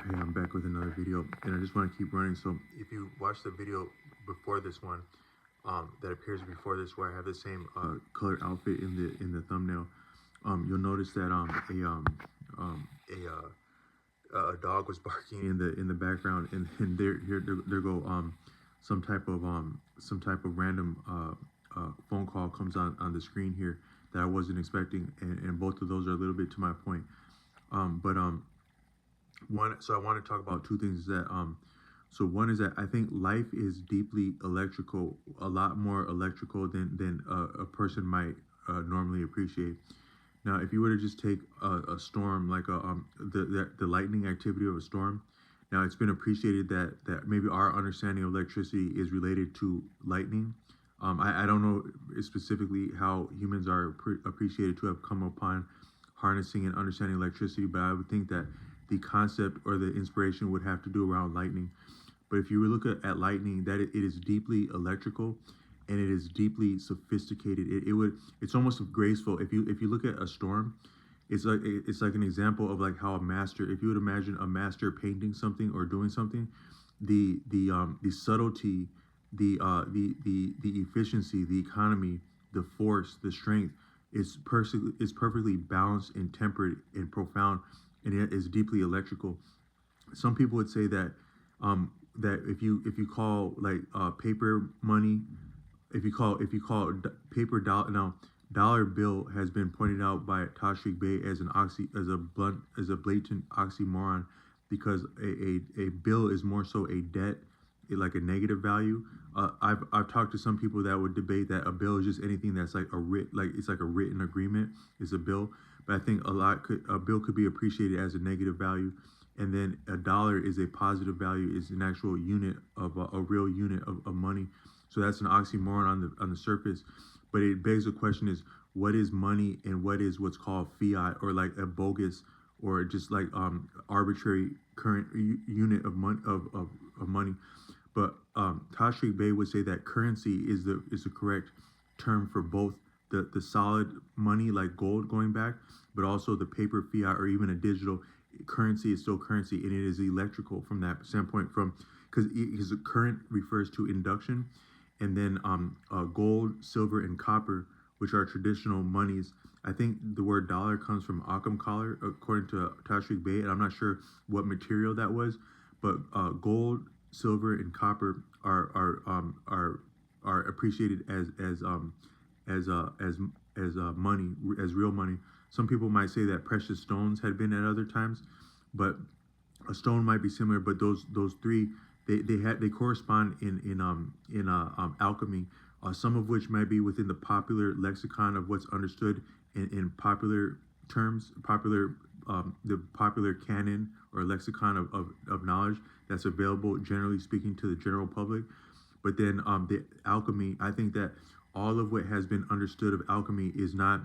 Okay, I'm back with another video, and I just want to keep running. So if you watch the video before this one, that appears before this, where I have the same colored outfit in the thumbnail, you'll notice that a dog was barking in the background, and there go some type of random phone call comes on the screen here that I wasn't expecting, and both of those are a little bit to my point. But one, so I want to talk about two things that so one is that I think life is deeply electrical, a lot more electrical than a person might normally appreciate. Now, if you were to just take a storm, like the lightning activity of a storm, now it's been appreciated that maybe our understanding of electricity is related to lightning. I don't know specifically how humans are appreciated to have come upon harnessing and understanding electricity, but I would think that the concept or the inspiration would have to do around lightning. But if you look at lightning, that it is deeply electrical and it is deeply sophisticated. It's almost graceful. If you look at a storm, it's like an example of like how a master, if you would imagine a master painting something or doing something, the subtlety, the efficiency, the economy, the force, the strength is perfectly balanced and tempered and profound, and it is deeply electrical. Some people would say that if you call like paper money, if you call paper dollar, now dollar bill has been pointed out by Tashreeq Bey as as a blatant oxymoron, because a bill is more so a debt, like a negative value. I've talked to some people that would debate that a bill is just anything that's like it's like a written agreement is a bill. But I think a bill could be appreciated as a negative value, and then a dollar is a positive value, is an actual unit of a real unit of money. So that's an oxymoron on the surface, but it begs the question: is what is money and what is what's called fiat, or like a bogus, or just like arbitrary current unit of money. But Tashreeq Bey would say that currency is the correct term for both the solid money like gold going back, but also the paper fiat or even a digital currency is still currency, and it is electrical from that standpoint. Because current refers to induction, and then gold, silver, and copper, which are traditional monies. I think the word dollar comes from Occam collar, according to Tashreeq Bey, and I'm not sure what material that was, but gold, silver, and copper are appreciated as money, as real money. Some people might say that precious stones had been at other times, but a stone might be similar. But those three, they correspond in alchemy. Some of which might be within the popular lexicon of what's understood in popular terms, the popular canon or lexicon of knowledge that's available, generally speaking, to the general public. But then the alchemy, I think that all of what has been understood of alchemy is not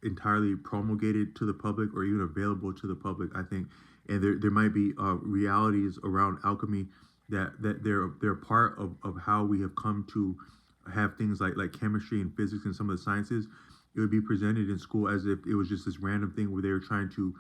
entirely promulgated to the public or even available to the public, I think. And there might be realities around alchemy that they're part of how we have come to have things like chemistry and physics and some of the sciences. It would be presented in school as if it was just this random thing where they were trying to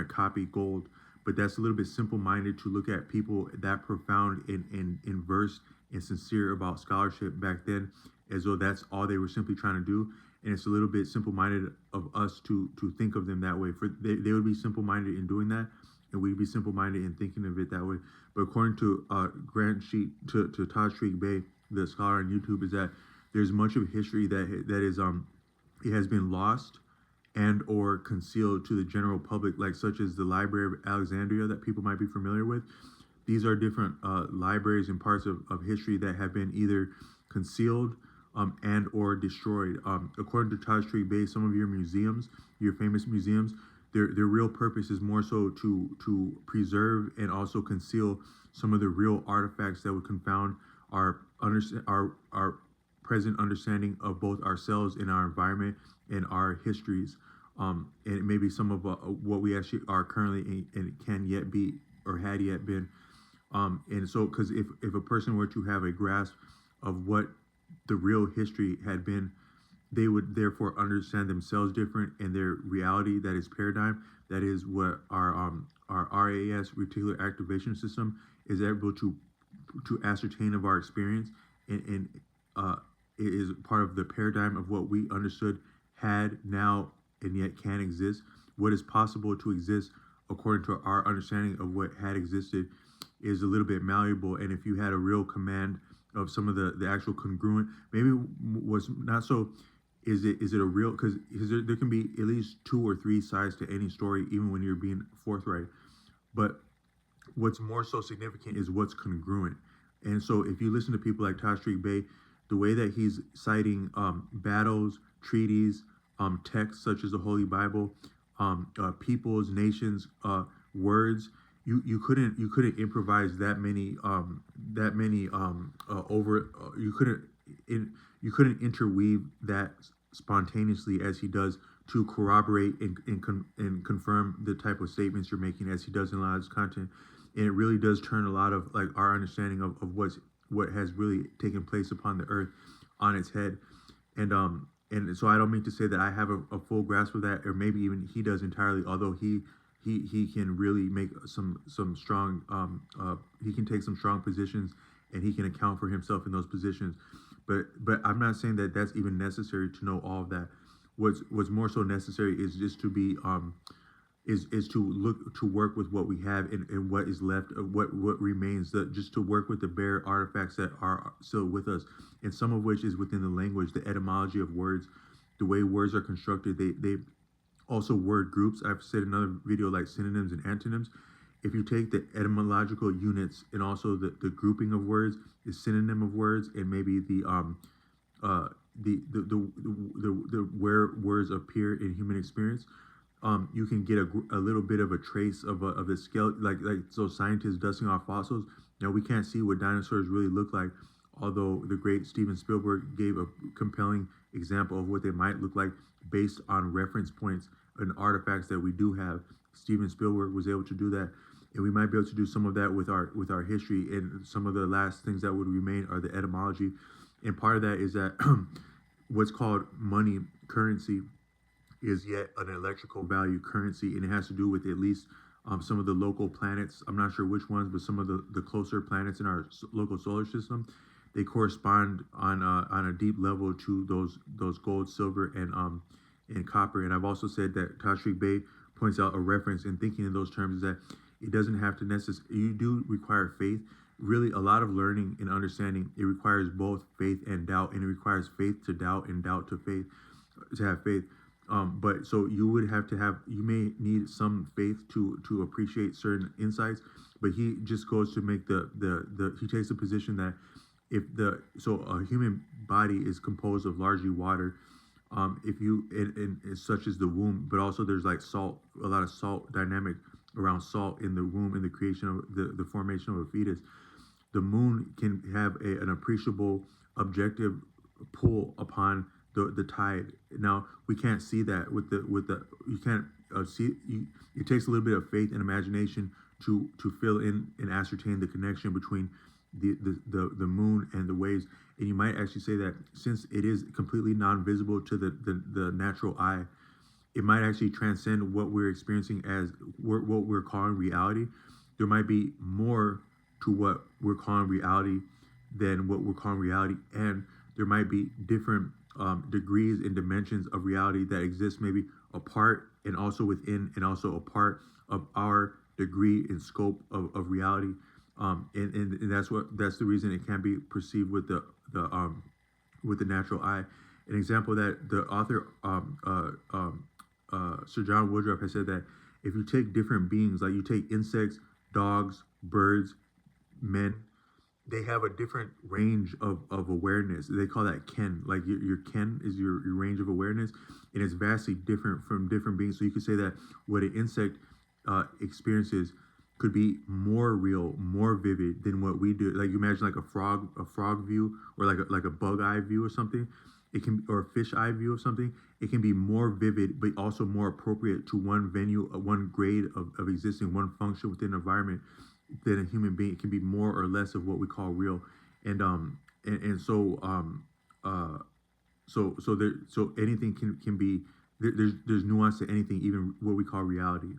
copy gold. But that's a little bit simple-minded to look at people that profound and versed and sincere about scholarship back then, as though that's all they were simply trying to do. And it's a little bit simple-minded of us to think of them that way. They would be simple-minded in doing that, and we'd be simple-minded in thinking of it that way. But according to Grant Sheet, to Tashreeq Bey, the scholar on YouTube, is that there's much of history that is it has been lost and or concealed to the general public, like such as the Library of Alexandria that people might be familiar with. These are different libraries and parts of history that have been either concealed and or destroyed. According to Tashreeq Bey, some of your museums, your famous museums, their real purpose is more so to preserve and also conceal some of the real artifacts that would confound our present understanding of both ourselves and our environment and our histories, and maybe some of what we actually are currently and can yet be or had yet been. And so, because if a person were to have a grasp of what the real history had been, they would therefore understand themselves different, and their reality, that is paradigm, that is what our RAS, reticular activation system, is able to ascertain of our experience, and it is part of the paradigm of what we understood had, now, and yet can exist. What is possible to exist according to our understanding of what had existed is a little bit malleable. And if you had a real command of some of the actual congruent, maybe was not so. Is it a real, because there can be at least two or three sides to any story, even when you're being forthright. But what's more so significant is what's congruent. And so if you listen to people like Tashreeq Bey, the way that he's citing battles, treaties, texts such as the Holy Bible, peoples, nations, words, you couldn't improvise you couldn't interweave that spontaneously as he does, to corroborate and confirm the type of statements you're making, as he does in a lot of his content. And it really does turn a lot of like our understanding of what has really taken place upon the earth on its head. And so I don't mean to say that I have a full grasp of that, or maybe even he does entirely, although he can really make some strong he can take some strong positions, and he can account for himself in those positions. But I'm not saying that that's even necessary to know all of that. What's more so necessary is just to be is to look to work with what we have, and what is left, what remains, just to work with the bare artifacts that are still with us, and some of which is within the language, the etymology of words, the way words are constructed. They also word groups. I've said in another video, like synonyms and antonyms. If you take the etymological units and also the grouping of words, the synonym of words, and maybe the where words appear in human experience, you can get a little bit of a trace of the scale, like so scientists dusting off fossils. Now we can't see what dinosaurs really look like, although the great Steven Spielberg gave a compelling example of what they might look like based on reference points and artifacts that we do have. Steven Spielberg was able to do that, and we might be able to do some of that with our history. And some of the last things that would remain are the etymology, and part of that is that what's called money, currency, is yet an electrical value currency, and it has to do with at least some of the local planets. I'm not sure which ones, but some of the closer planets in our local solar system, they correspond on a deep level to those gold, silver, and copper. And I've also said that Tashreeq Bey points out a reference in thinking in those terms, is that it doesn't have to necessarily, you do require faith. Really, a lot of learning and understanding, it requires both faith and doubt, and it requires faith to doubt and doubt to faith, to have faith. But so you would have to have, you may need some faith to appreciate certain insights. But he just goes to make he takes the position that so a human body is composed of largely water, if you and such as the womb, but also there's like salt, a lot of salt dynamic around salt in the womb, in the creation of the formation of a fetus. The moon can have an appreciable objective pull upon the tide. Now we can't see that with the you can't see you, it takes a little bit of faith and imagination to fill in and ascertain the connection between the moon and the waves. And you might actually say that since it is completely non-visible to the natural eye, it might actually transcend what we're experiencing as what we're calling reality. There might be more to what we're calling reality than what we're calling reality, and there might be different degrees and dimensions of reality that exist, maybe apart and also within, and also a part of our degree and scope of reality. And that's the reason it can be perceived with the natural eye. An example that the author Sir John Woodruff has said that if you take different beings, like you take insects, dogs, birds, men, they have a different range of awareness. They call that ken. Like your ken is your range of awareness, and it's vastly different from different beings. So you could say that what an insect experiences could be more real, more vivid than what we do. Like you imagine like a frog view, or like a bug eye view or something. It can, or a fish eye view of something. It can be more vivid, but also more appropriate to one venue, one grade of existing, one function within an environment than a human being. It can be more or less of what we call real. And so anything can be there's nuance to anything, even what we call reality.